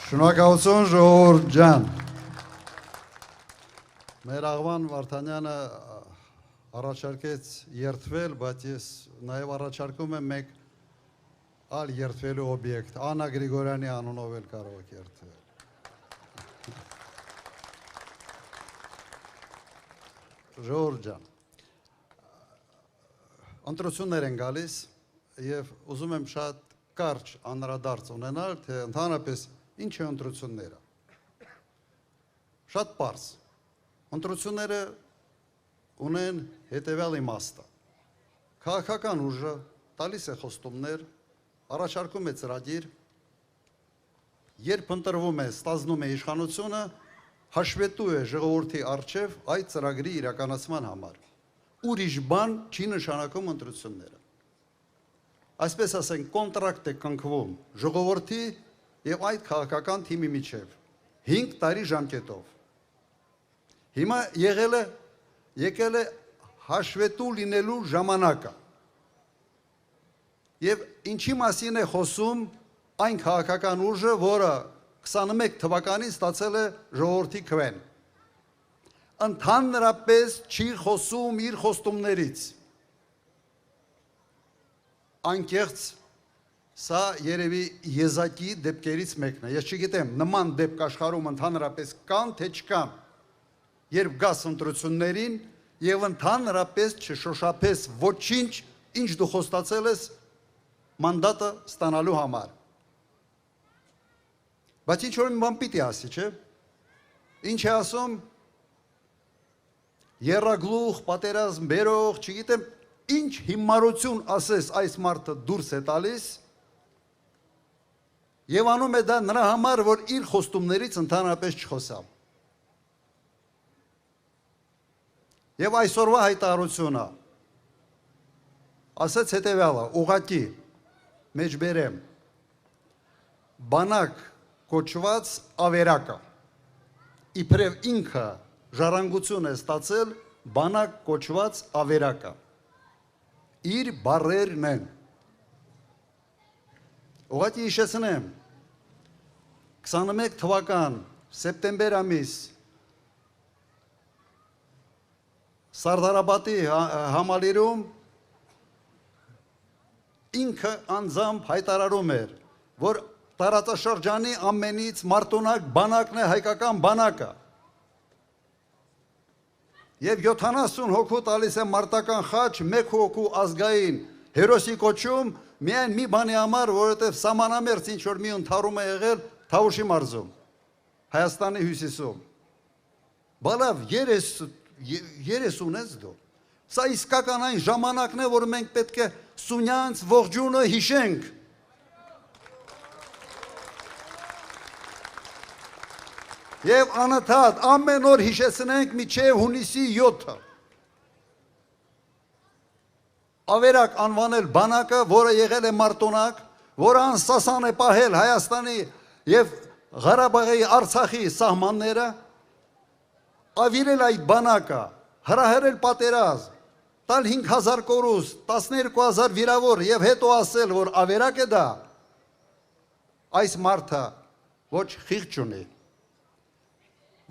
Շնորհակալություն ժողովուրդ ջան։ Մեր աղվան Վարդանյանը առաջարկեց երթվել, բայց ես նաև առաջարկում եմ մեկ այլ երթվելու օբյեկտ, Աննա Գրիգորյանի անունով էլ կարող եք երթվել։ Ժողովուրդ ջան, ընտրություններ են գալիս եւ ուզում եմ շատ կարճ անդրադարձ ունենալ, թե ընդհանրապես ինչ է ընտրությունները։ Շատ պարզ։ Ընտրությունները ունեն հետևյալ իմաստը։ Քաղաքական ուժը տալիս է խոստումներ, առաջարկում է ծրագիր, երբ ընտրվում է, ստանձնում է իշխանությունը, հաշվետու է ժողովրդի առջև այդ ծրագրի իրականացման համար։ Ուրիշ բան չի նշանակում ընտրությունները։ Այսպես ասենք, կոնտրակտ է կնքվում ժողովրդի եւ այդ քաղաքական թիմի միջև 5 տարի ժամկետով։ Հիմա եկել է հաշվետու լինելու ժամանակը։ Եվ ինչի մասին է խոսում այն քաղաքական ուժը, որը 21 թվականին ստացել է ժողովրդի քվեն։ Ընդհանրապես չի խոսում իր խոստումներից։ Անկեղծ սա երևի եզակի դեպքերից մեկն է։ Ես չգիտեմ, նման դեպք աշխարհում ընդհանրապես կան, թե չկան։ Երբ գաս ընտրություններին եւ ընդհանրապես չշոշափես ոչինչ, ինչ դու խոստացել ես մանդատը ստանալու համար։ Բայց ինչ որ մի բան պիտի ասի, չէ՞։ Ինչ է ասում։ Եռագլուխ, պատերազմ, բերող, չգիտեմ, ինչ հիմարություն ասես այս մարդը դուրս է տալիս եւ անում է դա նրա համար, որ իր խոստումներից ընդհանրապես չխոսավ։ Եվ այսօրվա հայտարարությունը ասեց հետևյալը, ուղղակի մեջբերեմ բանակ կոչված ավերակը իբրև ինքը ժառանգություն է ստացել բանակ կոչված ավերակը իր բառերն են։ Ուղղակի հիշեցնեմ 21 թվական սեպտեմբեր ամիս Սարդարապետի համալիրում ինքը անձամբ հայտարարում էր, որ տարածաշրջանի ամենից մարտունակ բանակն է հայկական բանակը։ Եվ 70 հոգու տալիս է մարտական խաչ, 1 հոգու ազգային հերոսի կոչում, միայն մի բանի համար, որովհետև սահմանամերձ ինչ որ մի ընդհարում է եղել Թավուշի մարզում, Հայաստանի հյուսիսում։ Բալավ, երես ունես դու։ Սա իսկական այն ժամանակն է, որ մենք պետք է Սունյանց ողջունը հիշենք։ Եվ անընդհատ ամեն օր հիշեցնենք մինչև հունիսի 7-ը։ Ավերակ անվանել բանակը, որը եղել է մարտունակ, որը անսասան է պահել Հայաստանի եւ Ղարաբաղի Արցախի սահմանները, ավիրել այդ բանակը, հրահրել պատերազմ, տալ 5000 կորուս, 12000 վիրավոր եւ հետո ասել, որ ավերակ է դա, այս մարդը ոչ խիղճ ունի,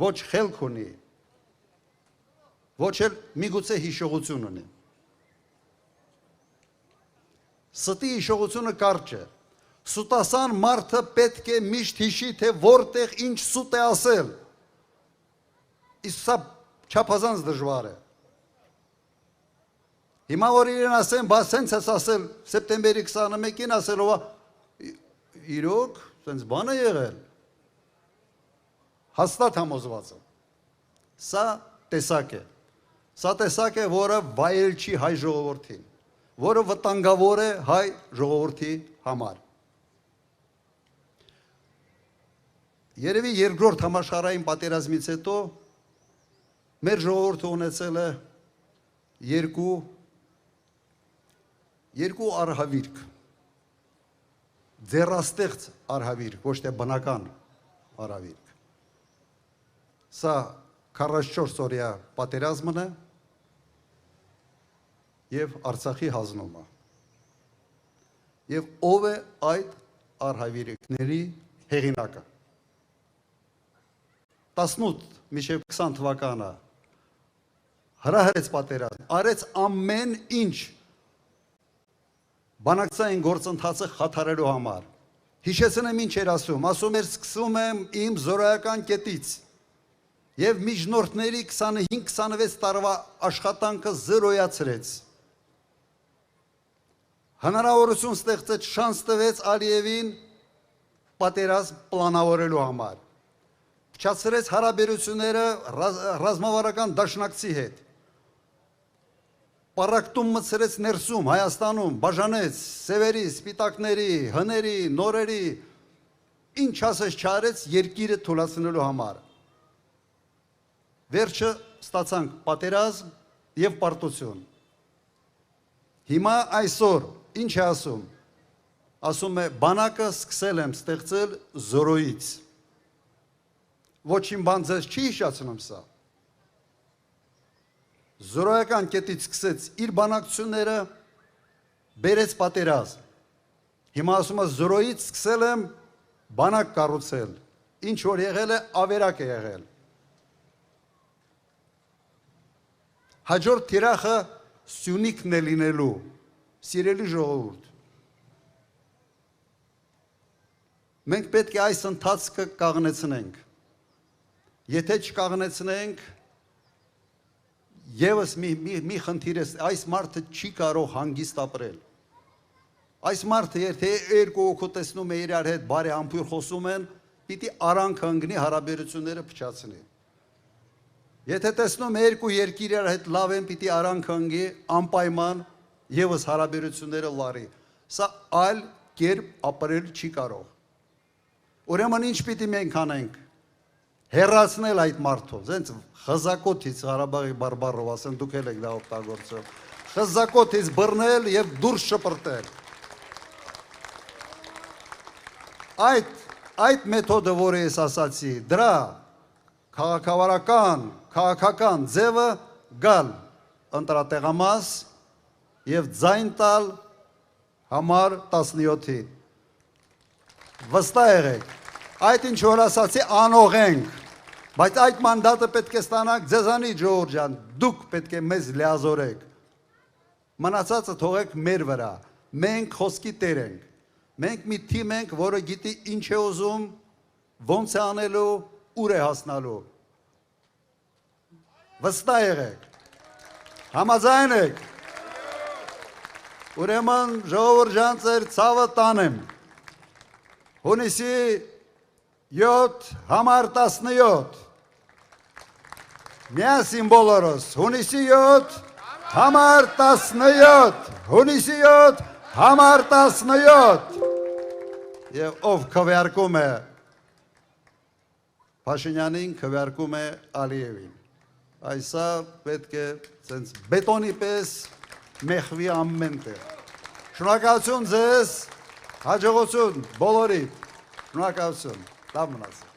ոչ խելք ունի, ոչ էլ միգուցե հիշողություն ունի։ Ստի հիշողությունը կարճ է։ Սուտասան մարդը պետք է միշտ հիշի, թե որտեղ ինչ սուտ է ասել։ Իսկ սա չափազանց դժվար է։ Հիմա որ իրեն ասեմ, բա սենց ես ասել սեպտեմբերի 21-ին ասելով, իրոք, սենց բան է եղել։ Հաստատ համոզված եմ։ Սա տեսակ է։ Սա տեսակ է, որը վայել չի հայ ժողովրդին, որը վտանգավոր է հայ ժողովրդի համար։ Երևի երկրորդ համաշխարհային պատերազմից հետո մեր ժողովուրդը ունեցել է երկու արհավիրք, ձեռաստեղծ արհավիրք, ոչ թե բնական արհավիրք։ Սա 44 օրյա պատերազմն է եւ Արցախի հանձնումը։ Եվ ով է այդ արհավիրքների հեղինակը։ 18 մինչև 20 թվականը հրահրեց պատերազմ, արեց ամեն ինչ բանակցային գործընթացը խաթարելու համար։ Հիշեցնեմ ինչ էր ասում էր սկսում եմ իմ զորայական կետից և միջնորդների 25-26 տարվա աշխատանքը զրոյացրեց։ Հնարավորություն ստեղծեց, շանս տվեց Ալիևին պատերազմ պլանավորելու համար։ Փչացրեց հարաբերությունները ռազմավարական դաշնակցի հետ։ Պառակտում մտցրեց ներսում, Հայաստանում, բաժանեց սևերի, սպիտակների, հների, նորերի, ինչ ասես չարեց երկիրը թուլացնելու համար։ Վերջը ստացանք պատերազմ և պարտություն։ Հիմա այսօր ինչ է ասում։ Ասում է բանակը սկսել եմ ստեղծել զորոյից։ Ոչինչ բան ձեզ չի հիշացնում սա։ Զորոյական կետից սկսեց իր բանակցությունները, բերեց պատերազմ։ Հիմա ասում է զորոյից սկսել եմ բանակ կառուցել, ինչ որ եղել է ավերակ է եղել։ Հաջորդ թիրախը Սյունիքն է լինելու, սիրելի ժողովուրդ։ Մենք պետք է այս ընթացքը կաղնեցնենք։ Եթե չկաղնեցնենք, ևս մի խնդիր է, այս մարդը չի կարող հանգիստ ապրել։ Այս մարդը եթե երկու օգու տեսնում է իրար հետ բարի համբույր խոսում են, պիտի արանք հանգնի հարաբերությունները փչացնի։ Եթե տեսնում է երկու երկիր իրար հետ լավ են, պիտի արանք հանգի, անպայման ևս հարաբերությունները լարի։ Սա այլ կերպ ապրել չի կարող։ Ուրեմն ինչ պիտի մենք անենք։ Հեռացնել այդ մարդով, զենց խզակոթից Ղարաբաղի բարբառով ասեն, դուք էլ եք դա օգտագործում, խզակոթից բռնել և դուրս շպրտել։ Այդ մեթոդը, որը ես ասացի, դրա քաղաքական ձևը գալ ընտրատեղամաս և ձայն տալ համար 17-ին։ Վստահ եղեք, այդ ինչ որ ասացի անողենք, բայց այդ մանդատը պետք է ստանանք ձեզանից ժողովուրդ ջան, դուք պետք է մեզ լիազորեք։ Մնացածը թողեք մեր վրա, մենք խոսքի տեր ենք, մենք մի թիմ ենք, որը գիտի ինչ է ուզում, ոնց է անելու, ուր է հասնալու։ Վստահ եղեք, համաձայն եք, ուրեմն ժողովուրդ ջան ձեր ցավը տանեմ, հունիսի 7 համար 17, միասին բոլորս, հունիսի 7 համար 17, հունիսի 7 համար 17, և ով քվեարկում է Փաշինյանին, քվեարկում է Ալիևին, այսա պետք է բետոնի պես մեխվի ամեն տեղ, շնորհակալություն ձեզ, հաջողություն բոլորի, շնորհակալություն, լավ մնացեք։